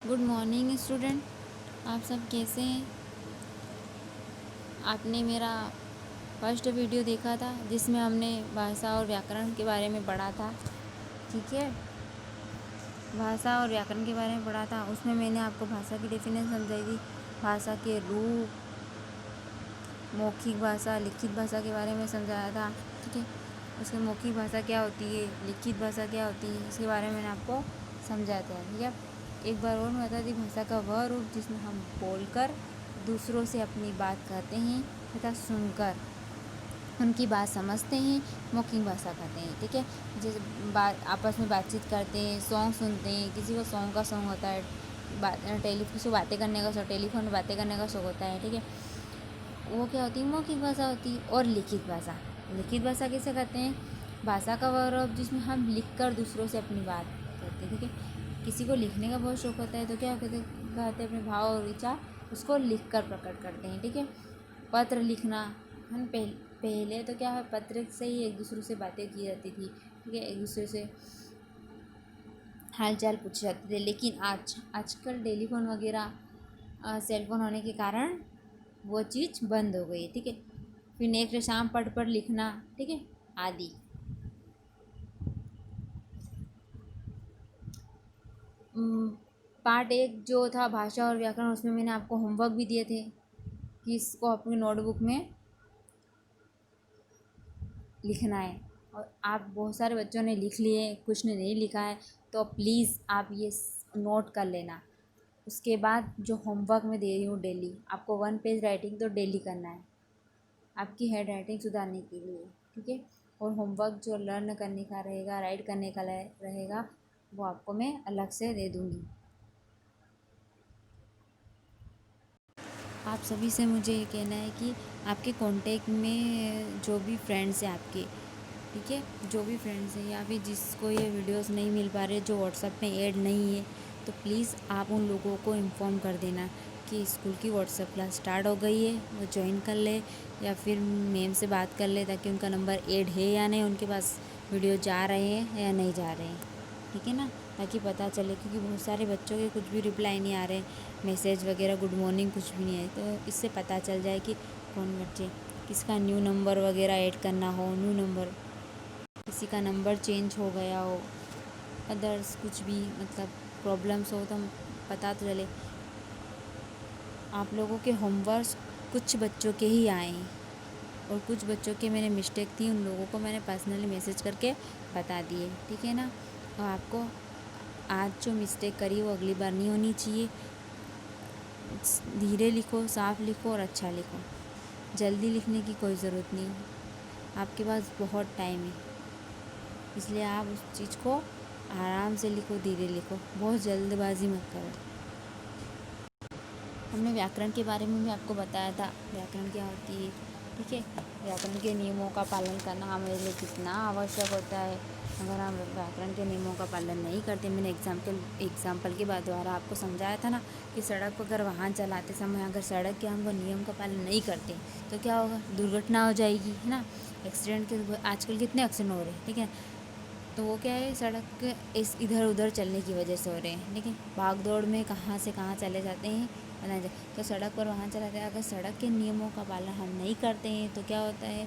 Good morning student. आप सब कैसे हैं? आपने मेरा फर्स्ट वीडियो देखा था जिसमें हमने भाषा और व्याकरण के बारे में पढ़ा था। ठीक है, भाषा और व्याकरण के बारे में पढ़ा था। उसमें मैंने आपको भाषा की डेफिनेशन समझाई थी, भाषा के रूप, मौखिक भाषा, लिखित भाषा के बारे में समझाया था। ठीक है, उसमें मौखिक भाषा क्या होती है, लिखित भाषा क्या होती है, इसके बारे में मैंने आपको समझाया था। ठीक है, एक बार और मैं बता दी, भाषा का वह रूप जिसमें हम बोलकर दूसरों से अपनी बात कहते हैं तथा सुनकर उनकी बात समझते हैं, मौखिक भाषा कहते हैं। ठीक है, जैसे बात आपस में बातचीत करते हैं, सॉन्ग सुनते हैं, किसी को सॉन्ग का शौक होता है, किसी को बातें करने का शौक, टेलीफोन में बातें करने का शौक होता है। ठीक है, वो क्या होती है, मौखिक भाषा होती है। और लिखित भाषा, लिखित भाषा किसे कहते हैं? भाषा का वह रूप जिसमें हम लिखकर दूसरों से अपनी बात करते हैं। ठीक है, किसी को लिखने का बहुत शौक होता है तो क्या कहते हैं, अपने भाव और विचार उसको लिख कर प्रकट करते हैं। ठीक है, पत्र लिखना, हम पहले तो क्या है, पत्र से ही एक दूसरे से बातें की जाती थी। ठीक है, एक दूसरे से हाल चाल पूछे जाते थे। लेकिन आजकल टेलीफोन वगैरह सेलफोन होने के कारण वो चीज़ बंद हो गई है। ठीक है, फिर नेक्स्ट शाम पढ़ लिखना, ठीक है, आदि। पार्ट एक जो था भाषा और व्याकरण, उसमें मैंने आपको होमवर्क भी दिए थे कि इसको अपनी नोटबुक में लिखना है। और आप बहुत सारे बच्चों ने लिख लिए, कुछ ने नहीं लिखा है, तो प्लीज़ आप ये नोट कर लेना। उसके बाद जो होमवर्क मैं दे रही हूँ डेली, आपको 1 पेज राइटिंग तो डेली करना है आपकी हैंड राइटिंग सुधारने के लिए। ठीक है, और होमवर्क जो लर्न करने का रहेगा, राइट करने का रहेगा, वो आपको मैं अलग से दे दूँगी। आप सभी से मुझे ये कहना है कि आपके कांटेक्ट में जो भी फ्रेंड्स हैं आपके, ठीक है, जो भी फ्रेंड्स हैं या फिर जिसको ये वीडियोस नहीं मिल पा रहे, जो व्हाट्सएप में ऐड नहीं है, तो प्लीज़ आप उन लोगों को इन्फॉर्म कर देना कि स्कूल की व्हाट्सएप क्लास स्टार्ट हो गई है, वो ज्वाइन कर ले या फिर मैम से बात कर ले, ताकि उनका नंबर ऐड है या नहीं, उनके पास वीडियो जा रहे हैं या नहीं जा रहे हैं। ठीक है ना, ताकि पता चले, क्योंकि बहुत सारे बच्चों के कुछ भी रिप्लाई नहीं आ रहे, मैसेज वगैरह, गुड मॉर्निंग कुछ भी नहीं है, तो इससे पता चल जाए कि कौन बच्चे, किसका न्यू नंबर वगैरह ऐड करना हो, न्यू नंबर, किसी का नंबर चेंज हो गया हो, अदर्स कुछ भी मतलब प्रॉब्लम्स हो, तो हम पता तो चले। आप लोगों के होमवर्क कुछ बच्चों के ही आए हैं और कुछ बच्चों के मैंने मिस्टेक थी, उन लोगों को मैंने पर्सनली मैसेज करके बता दिए। ठीक है ना, और आपको आज जो मिस्टेक करी वो अगली बार नहीं होनी चाहिए। धीरे लिखो, साफ लिखो और अच्छा लिखो। जल्दी लिखने की कोई ज़रूरत नहीं, आपके पास बहुत टाइम है, इसलिए आप उस चीज़ को आराम से लिखो, धीरे लिखो, बहुत जल्दबाजी मत करो। हमने व्याकरण के बारे में भी आपको बताया था, व्याकरण क्या होती है। ठीक है, व्याकरण के नियमों का पालन करना हमारे लिए कितना आवश्यक होता है। अगर हम व्याकरण के नियमों का पालन नहीं करते, मैंने एग्जाम्पल के बाद द्वारा आपको समझाया था ना कि सड़क पर अगर वाहन चलाते समय अगर सड़क के हम नियम का पालन नहीं करते तो क्या होगा, दुर्घटना हो जाएगी, है ना। एक्सीडेंट के आजकल कितने एक्सीडेंट हो रहे हैं। ठीक है, तो वो क्या है, सड़क इस इधर उधर चलने की वजह से हो रहे हैं। ठीक है, भाग दौड़ में कहाँ से कहाँ चले जाते हैं पता नहीं। तो सड़क पर वाहन चलाते हैं, अगर सड़क के नियमों का पालन हम नहीं करते हैं तो क्या होता है,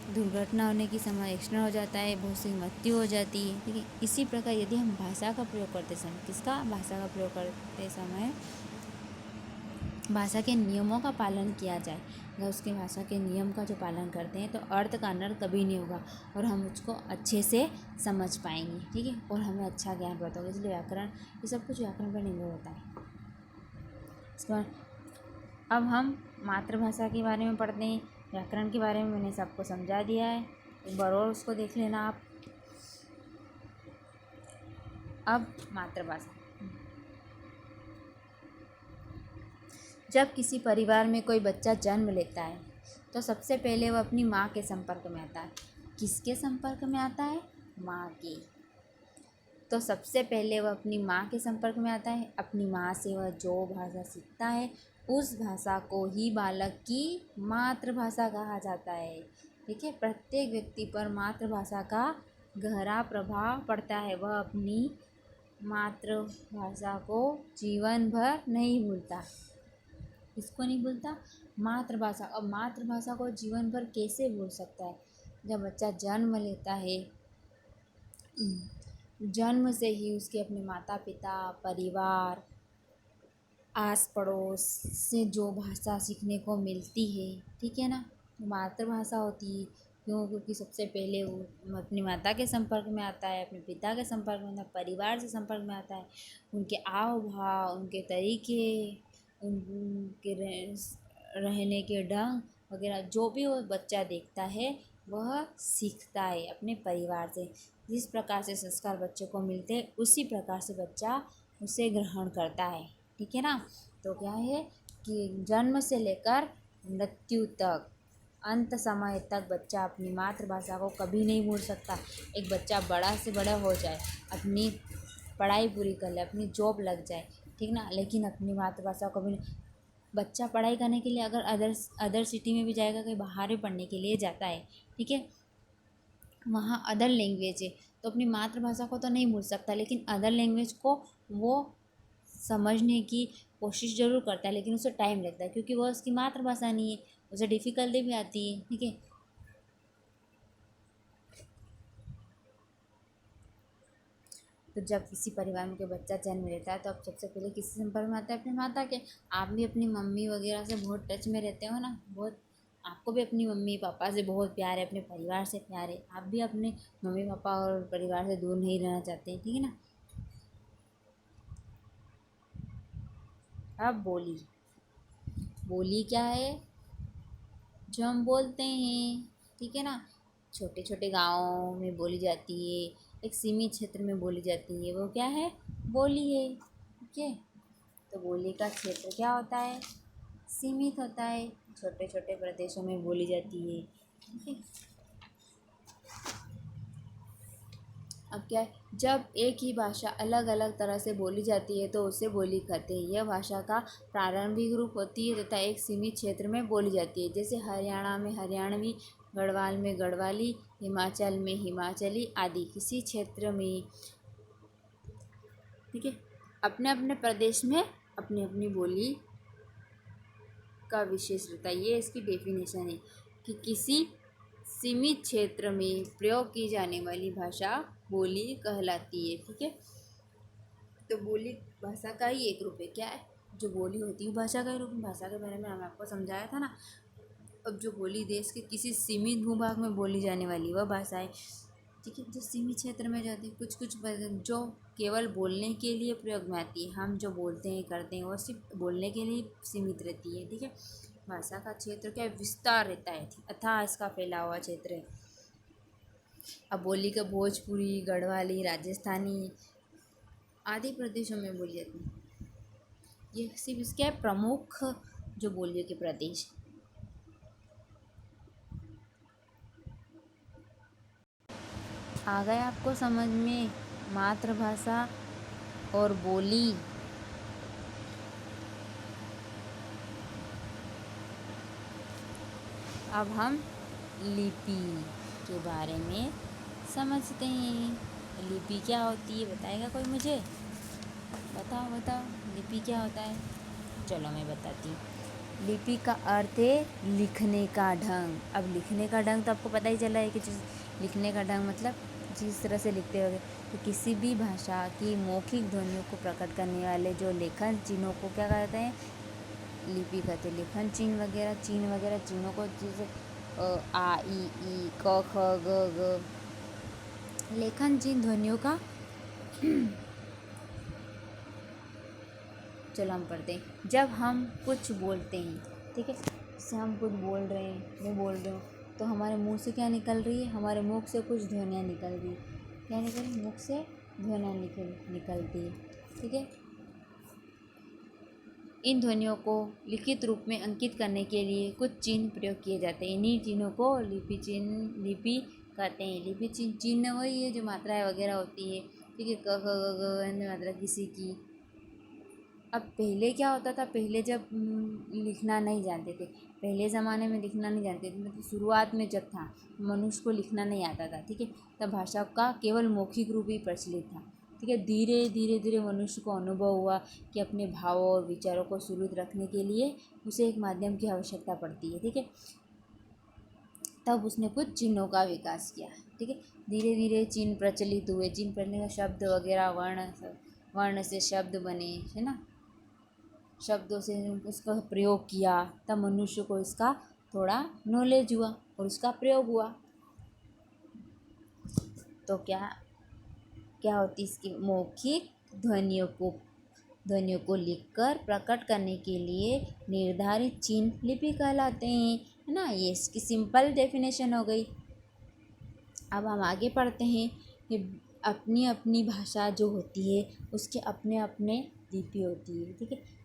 दुर्घटना होने की समय एक्सीडेंट हो जाता है, बहुत सी मृत्यु हो जाती है। ठीक है, इसी प्रकार यदि हम भाषा का प्रयोग करते समय, किसका, भाषा का प्रयोग करते समय भाषा के नियमों का पालन किया जाए, अगर उसके भाषा के नियम का जो पालन करते हैं तो अर्थ का अनर्थ कभी नहीं होगा और हम उसको अच्छे से समझ पाएंगे। ठीक है, और हमें अच्छा ज्ञान प्राप्त होगा। इसलिए व्याकरण, ये सब कुछ व्याकरण पर निर्भर होता है। इसके बाद अब हम मातृभाषा के बारे में पढ़ते हैं। व्याकरण के बारे में मैंने सबको समझा दिया है, एक बार और उसको देख लेना आप। अब मातृभाषा, जब किसी परिवार में कोई बच्चा जन्म लेता है तो सबसे पहले वह अपनी माँ के संपर्क में आता है। किसके संपर्क में आता है, माँ के। तो सबसे पहले वह अपनी माँ के संपर्क में आता है। अपनी माँ से वह जो भाषा सीखता है उस भाषा को ही बालक की मातृभाषा कहा जाता है। ठीक है, प्रत्येक व्यक्ति पर मातृभाषा का गहरा प्रभाव पड़ता है। वह अपनी मातृभाषा को जीवन भर नहीं भूलता। इसको नहीं भूलता, मातृभाषा। अब मातृभाषा को जीवन भर कैसे भूल सकता है? जब बच्चा जन्म लेता है, जन्म से ही उसके अपने माता पिता, परिवार, आस पड़ोस से जो भाषा सीखने को मिलती है, ठीक है ना, तो मातृभाषा होती है। क्यों? क्योंकि सबसे पहले वो अपनी माता के संपर्क में आता है, अपने पिता के संपर्क में आता है, परिवार से संपर्क में आता है। उनके आव भाव, उनके तरीके, उनके रहने के ढंग वगैरह जो भी वो बच्चा देखता है वह सीखता है अपने परिवार से। जिस प्रकार से संस्कार बच्चे को मिलते हैं उसी प्रकार से बच्चा उसे ग्रहण करता है, ठीक है ना। तो क्या है कि जन्म से लेकर मृत्यु तक, अंत समय तक बच्चा अपनी मातृभाषा को कभी नहीं भूल सकता। एक बच्चा बड़ा से बड़ा हो जाए, अपनी पढ़ाई पूरी कर ले, अपनी जॉब लग जाए, ठीक ना, लेकिन अपनी मातृभाषा को भी, बच्चा पढ़ाई करने के लिए अगर अदर सिटी में भी जाएगा, कहीं बाहर भी पढ़ने के लिए जाता है, ठीक है, वहाँ अदर लैंग्वेज है, तो अपनी मातृभाषा को तो नहीं भूल सकता, लेकिन अदर लैंग्वेज को वो समझने की कोशिश ज़रूर करता है, लेकिन उसे टाइम लगता है क्योंकि वो उसकी मातृभाषा नहीं है, उसे डिफ़िकल्टी भी आती है, ठीक है। तो जब किसी परिवार में कोई बच्चा जन्म लेता है तो अब सबसे पहले किसी संपर्क में आता है? अपनी माता के। आप भी अपनी मम्मी वगैरह से बहुत टच में रहते हो ना, बहुत, आपको भी अपनी मम्मी पापा से बहुत प्यार है, अपने परिवार से प्यार है, आप भी अपने मम्मी पापा और परिवार से दूर नहीं रहना चाहते, ठीक है ना। अब बोली, बोली क्या है? जो हम बोलते हैं, ठीक है ना, छोटे छोटे गाँव में बोली जाती है, एक सीमित क्षेत्र में बोली जाती है, वो क्या है? बोली है, ठीक है। तो बोली का क्षेत्र क्या होता है? सीमित होता है, छोटे छोटे प्रदेशों में बोली जाती है, ठीक है। अब क्या है, जब एक ही भाषा अलग अलग तरह से बोली जाती है तो उसे बोली कहते हैं। यह भाषा का प्रारंभिक रूप होती है तथा एक सीमित क्षेत्र में बोली जाती है, जैसे हरियाणा में हरियाणवी, गढ़वाल में गढ़वाली, हिमाचल में हिमाचली आदि। किसी क्षेत्र में, ठीक है, अपने अपने प्रदेश में अपनी अपनी बोली का विशेष रहता है। ये इसकी डेफिनेशन है कि किसी सीमित क्षेत्र में प्रयोग की जाने वाली भाषा बोली कहलाती है, ठीक है। तो बोली भाषा का ही एक रूप है। क्या है? जो बोली होती है भाषा का ही रूप है। भाषा के बारे में हमने आपको समझाया था ना। अब जो बोली देश के किसी सीमित भूभाग में बोली जाने वाली वह भाषा है, ठीक है, जो सीमित क्षेत्र में जाती है। कुछ कुछ जो केवल बोलने के लिए प्रयोग में आती है, हम जो बोलते हैं करते हैं वो सिर्फ बोलने के लिए सीमित रहती है, ठीक है। भाषा का क्षेत्र क्या विस्तार रहता है अथाह इसका फैला हुआ क्षेत्र है। अब बोली का भोजपुरी, गढ़वाली, राजस्थानी आदि प्रदेशों में बोली जाती है। ये सिर्फ इसके प्रमुख जो बोलियों के प्रदेश। आ गए आपको समझ में मातृभाषा और बोली? अब हम लिपि के बारे में समझते हैं। लिपि क्या होती है बताएगा कोई मुझे? बताओ बताओ, लिपि क्या होता है? चलो मैं बताती हूँ। लिपि का अर्थ है लिखने का ढंग। अब लिखने का ढंग तो आपको पता ही चला है कि लिखने का ढंग मतलब जिस तरह से लिखते होंगे। तो किसी भी भाषा की मौखिक ध्वनियों को प्रकट करने वाले जो लेखन चिन्हों को क्या कहते हैं? लिपि कहते हैं। लेखन चिन्ह वगैरह चिन्हों को जैसे आ ई क ख ग घ, लेखन चिन्ह ध्वनियों का चलो हम पढ़ते हैं। जब हम कुछ बोलते हैं, ठीक है, जैसे हम कुछ बोल रहे हैं, मैं बोल रही हूँ, तो हमारे मुंह से क्या निकल रही है? हमारे मुख से कुछ ध्वनियाँ निकल रही है। क्या निकल रही? मुख से ध्वनियाँ निकलती है, ठीक है। इन ध्वनियों को लिखित रूप में अंकित करने के लिए कुछ चिन्ह प्रयोग किए जाते हैं। इन्हीं चिन्हों को लिपि कहते हैं। लिपि चिन्ह वही है जो मात्राएं वगैरह होती है, ठीक है, क ख ग घ मात्रा किसी की। अब पहले क्या होता था? पहले जब लिखना नहीं जानते थे, पहले ज़माने में लिखना नहीं जानते थे, मतलब शुरुआत में जब था मनुष्य को लिखना नहीं आता था, ठीक है, तब भाषा का केवल मौखिक रूप ही प्रचलित था। ठीक है। धीरे धीरे धीरे मनुष्य को अनुभव हुआ कि अपने भावों और विचारों को सुरक्षित रखने के लिए उसे एक माध्यम की आवश्यकता पड़ती है, ठीक है। तब उसने कुछ चिन्हों का विकास किया, ठीक है। धीरे धीरे चिन्ह प्रचलित हुए, चिन्ह पढ़ने का शब्द वगैरह वर्ण से शब्द बने, है ना, शब्दों से उसका प्रयोग किया, तब मनुष्य को इसका थोड़ा नॉलेज हुआ और उसका प्रयोग हुआ। तो क्या क्या होती इसकी मौखिक ध्वनियों को लिखकर प्रकट करने के लिए निर्धारित चिन्ह लिपि कहलाते हैं, है ना। ये इसकी सिंपल डेफिनेशन हो गई। अब हम आगे पढ़ते हैं कि अपनी अपनी भाषा जो होती है उसके अपने अपने लिपि होती है, ठीक है।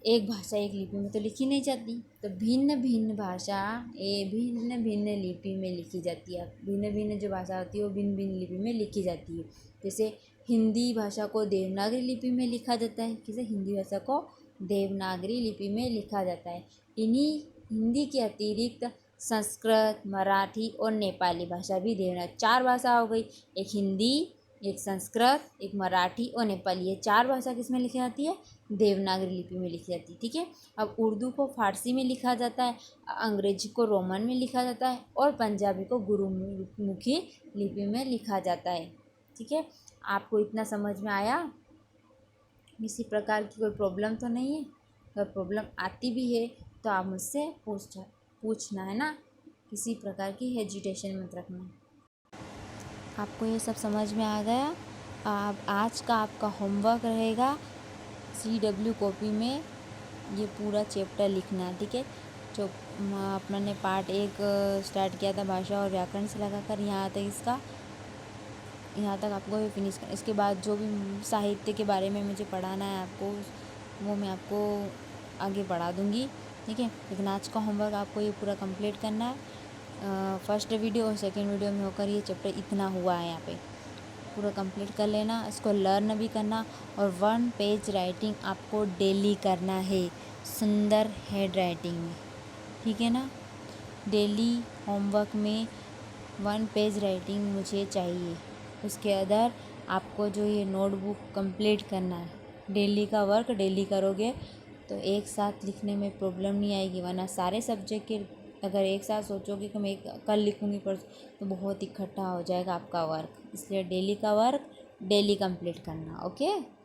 एक भाषा एक लिपि में तो लिखी नहीं जाती, तो भिन्न भिन्न भाषा भिन्न भिन्न लिपि में लिखी जाती है। भिन्न भिन्न जो भाषा होती है वो भिन्न भिन्न लिपि में लिखी जाती है। जैसे हिंदी भाषा को देवनागरी लिपि में लिखा जाता है, जैसे हिंदी भाषा को देवनागरी लिपि में लिखा जाता है। इन्हीं हिंदी के अतिरिक्त संस्कृत, मराठी और नेपाली भाषा भी देवनागरी, 4 भाषा हो गई। एक हिंदी, एक संस्कृत, एक मराठी और नेपाली, ये 4 भाषा किस में लिखी जाती है? देवनागरी लिपि में लिखी जाती है, ठीक है। अब उर्दू को फारसी में लिखा जाता है, अंग्रेजी को रोमन में लिखा जाता है और पंजाबी को गुरुमुखी लिपि में लिखा जाता है, ठीक है। आपको इतना समझ में आया? किसी प्रकार की कोई प्रॉब्लम तो नहीं है? अगर प्रॉब्लम आती भी है तो आप मुझसे पूछना, है ना। किसी प्रकार की हेजिटेशन मत रखना। आपको ये सब समझ में आ गया? अब आज का आपका होमवर्क रहेगा CW कॉपी में ये पूरा चैप्टर लिखना, ठीक है। जो अपने पार्ट 1 स्टार्ट किया था भाषा और व्याकरण से लगाकर यहाँ तक आपको ये फिनिश करना। इसके बाद जो भी साहित्य के बारे में मुझे पढ़ाना है आपको, वो मैं आपको आगे बढ़ा दूँगी, ठीक है। लेकिन आज का होमवर्क आपको ये पूरा कंप्लीट करना है। फर्स्ट वीडियो और सेकंड वीडियो में होकर ये चैप्टर इतना हुआ है, यहाँ पे पूरा कंप्लीट कर लेना। इसको लर्न भी करना और 1 पेज राइटिंग आपको डेली करना है, सुंदर हेड राइटिंग में, ठीक है ना। डेली होमवर्क में 1 पेज राइटिंग मुझे चाहिए। उसके अदर आपको जो ये नोटबुक कंप्लीट करना है, डेली का वर्क डेली करोगे तो एक साथ लिखने में प्रॉब्लम नहीं आएगी। वरना सारे सब्जेक्ट के अगर एक साथ सोचोगे कि मैं कल लिखूँगी परसों, तो बहुत इकट्ठा हो जाएगा आपका वर्क। इसलिए डेली का वर्क डेली कंप्लीट करना, ओके।